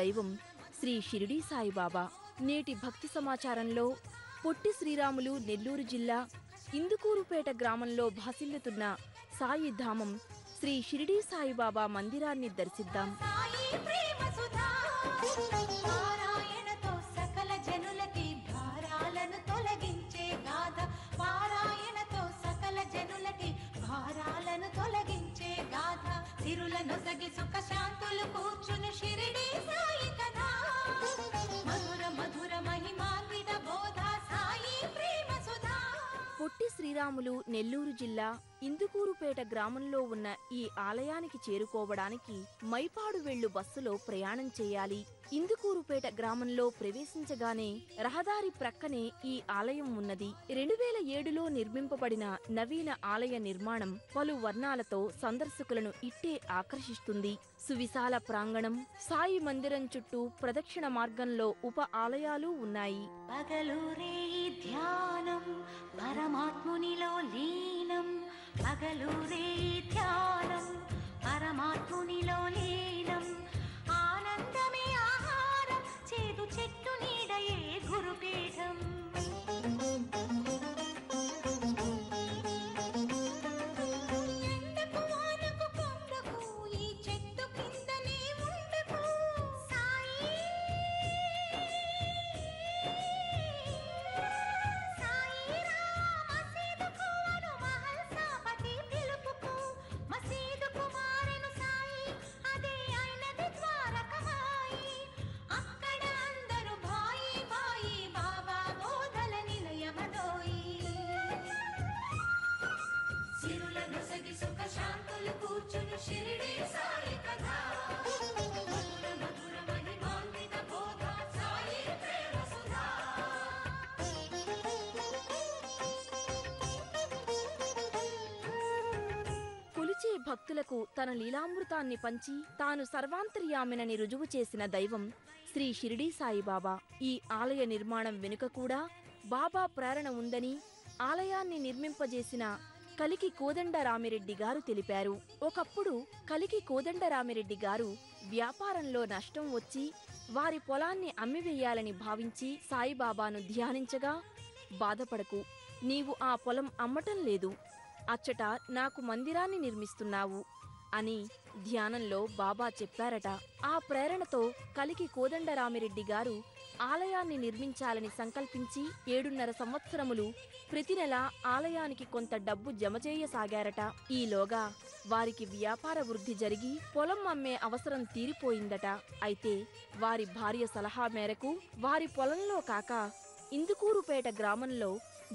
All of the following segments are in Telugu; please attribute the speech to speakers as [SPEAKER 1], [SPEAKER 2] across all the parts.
[SPEAKER 1] దైవం శ్రీ షిరిడీ సాయిబాబా. నేటి భక్తి సమాచారంలో పొట్టి శ్రీరాములు నెల్లూరు జిల్లా ఇందుకూరుపేట గ్రామంలో భాసిల్లుతున్న సాయి ధామం శ్రీ షిరిడీ సాయిబాబా మందిరాన్ని దర్శిద్దాం.
[SPEAKER 2] నొసగి సుఖ శాంతులు కూర్చుని షిరిడీ సాయి కథ మధుర మధుర మహిమాన్విత బోధ సాయి ప్రేమ సుధా.
[SPEAKER 1] పొట్టి శ్రీరాములు నెల్లూరు జిల్లా ఇందుకూరుపేట గ్రామంలో ఉన్న ఈ ఆలయానికి చేరుకోవడానికి మైపాడు వెళ్ళు బస్సులో ప్రయాణం చేయాలి. ఇందుకూరుపేట గ్రామంలో ప్రవేశించగానే రహదారి ప్రక్కనే ఈ ఆలయం ఉన్నది. 2007లో నిర్మింపబడిన నవీన ఆలయ నిర్మాణం పలు వర్ణాలతో సందర్శకులను ఇట్టే ఆకర్షిస్తుంది. సువిశాల ప్రాంగణం, సాయి మందిరం చుట్టూ ప్రదక్షిణ మార్గంలో ఉప ఆలయాలు ఉన్నాయి.
[SPEAKER 2] పగలూరే ధ్యానం పరమాత్మునిలో లీనం, పగలూరే ధ్యానం పరమాత్మునిలో లీనం, ఆనందమే ఆహారం చేదు చెట్టు నీడయే గురుపీఠం. ఎండకు వానకు కొండకు ఈ చెట్టు కిందనే ఉండకు సాయి
[SPEAKER 1] భక్తులకు తన లీలామృతాన్ని పంచి తాను సర్వాంతర్యామినని రుజువు చేసిన దైవం శ్రీ షిరిడీ సాయిబాబా. ఈ ఆలయ నిర్మాణం వెనుక కూడా బాబా ప్రేరణ ఉందని ఆలయాన్ని నిర్మింపజేసిన కలికి కోదండరామిరెడ్డి గారు తెలిపారు. ఒకప్పుడు కలికి కోదండరామిరెడ్డి గారు వ్యాపారంలో నష్టం వచ్చి వారి పొలాన్ని అమ్మివేయాలని భావించి సాయిబాబాను ధ్యానించగా, బాధపడకు, నీవు ఆ పొలం అమ్మటం లేదు, అచ్చట నాకు మందిరాన్ని నిర్మిస్తున్నావు అని ధ్యానంలో బాబా చెప్పారట. ఆ ప్రేరణతో కలికి కోదండరామిరెడ్డి గారు ఆలయాన్ని నిర్మించాలని సంకల్పించి 7.5 సంవత్సరములు ప్రతి నెల ఆలయానికి కొంత డబ్బు జమచేయసాగారట. ఈలోగా వారికి వ్యాపార వృద్ధి జరిగి పొలం అమ్మే అవసరం తీరిపోయిందట. అయితే వారి భార్య సలహా మేరకు వారి పొలంలో కాక ఇందుకూరుపేట గ్రామంలో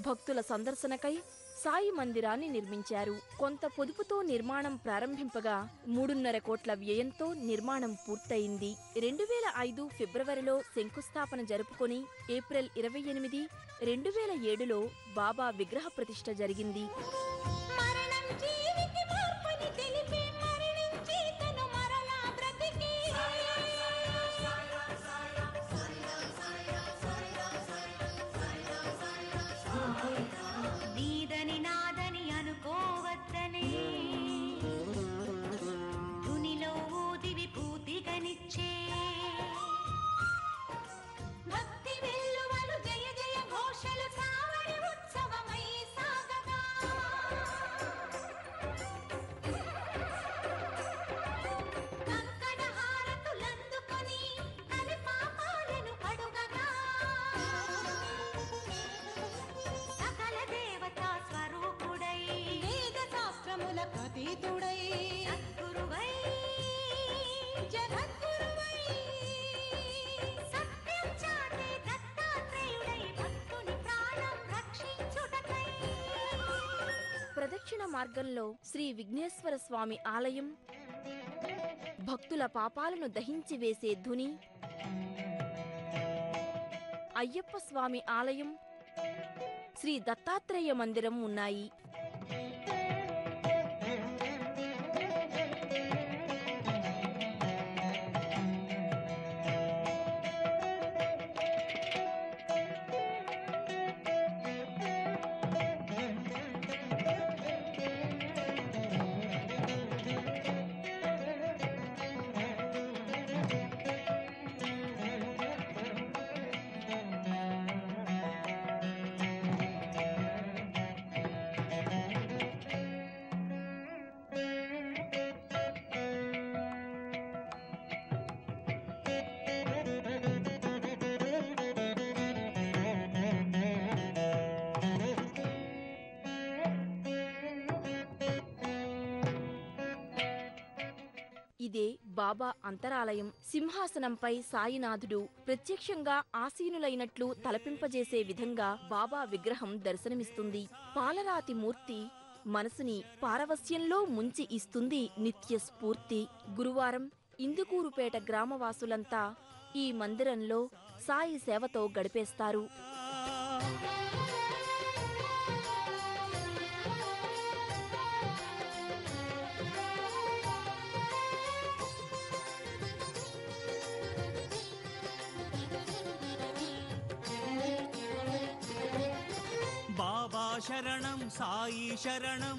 [SPEAKER 1] భక్తుల సందర్శనకై సాయి మందిరాన్ని నిర్మించారు. కొంత పొదుపుతో నిర్మాణం ప్రారంభింపగా 3.5 కోట్ల వ్యయంతో నిర్మాణం పూర్తయింది. 2005 ఫిబ్రవరిలో శంకుస్థాపన జరుపుకొని ఏప్రిల్ 28, 2007లో బాబా విగ్రహ ప్రతిష్ఠ జరిగింది. ప్రదక్షిణ మార్గంలో శ్రీ విఘ్నేశ్వర స్వామి ఆలయం, భక్తుల పాపాలను దహించి వేసే ధుని, అయ్యప్ప స్వామి ఆలయం, శ్రీ దత్తాత్రేయ మందిరం ఉన్నాయి. ఇదే బాబా అంతరాలయం. సింహాసనంపై సాయినాథుడు ప్రత్యక్షంగా ఆసీనులైనట్లు తలపింపజేసే విధంగా బాబా విగ్రహం దర్శనమిస్తుంది. పాలరాతి మూర్తి మనసుని పారవస్యంలో ముంచి ఇస్తుంది నిత్య స్ఫూర్తి. గురువారం ఇందుకూరుపేట గ్రామవాసులంతా ఈ మందిరంలో సాయి సేవతో గడిపేస్తారు.
[SPEAKER 3] బాబా శరణం సాయి శరణం